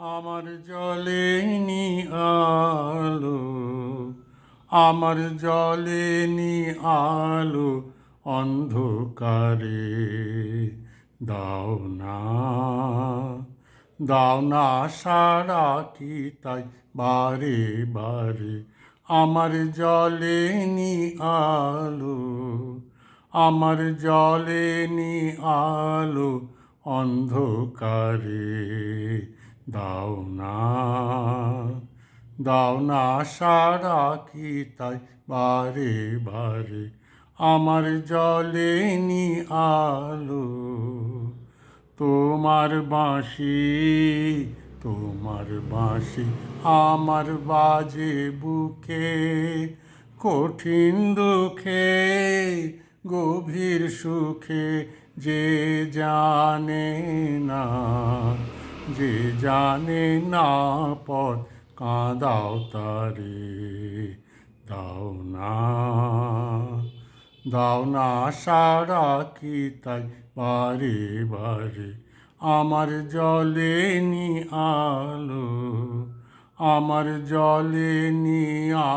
আমার জলে নি আলো, আমার জলে নি আলো অন্ধকারে দাও না, দাও না সারা কি তাই বারে বারে আমার জলে নি আলো, আমার জলে নি আলো অন্ধকারে দাও না, দাও না সারা কি তাই বারে বারে আমার জলে নি আলো। তোমার বাঁশি, তোমার বাঁশি আমার বাজে বুকে, কঠিন দুঃখে গভীর সুখে যে জানে না, যে জানে না পথ কাঁদাও তারে, দাও না, দাও না সারা কি তাই বারে বারে আমার জলে নি আলো, আমার জলে নি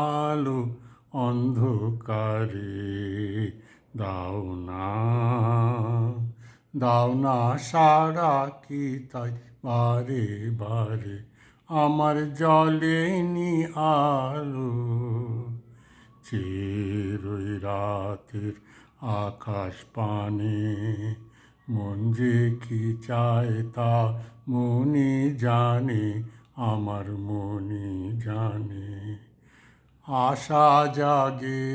আলো অন্ধকারে দাও না, দাও না সারা কি তাই বারে বারে আমার জলে নি আলো। চিরই রাতের আকাশ পানে মন যে কি চায় তা মনি জানে, আমার মনি জানে। আশা জাগে,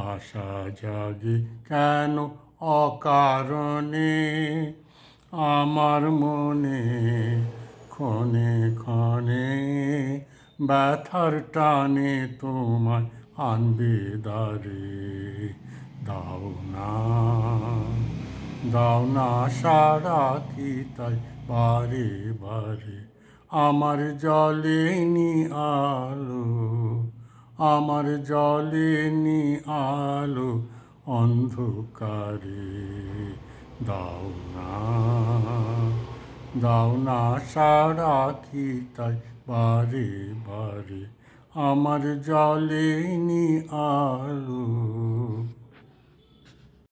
আশা জাগে কেন অকারণে আমার মনে, ক্ষণে ক্ষণে ব্যথার টানে তোমায় আনবে দ্বারে, দাও না, দাও না সারা কি তাই বারে বারে আমার জলে নি আলো, আমার জলে নি আলো অন্ধকারে দাও না, দাও না সারা কি তাই বারে বারে আমার জলে নি আলো।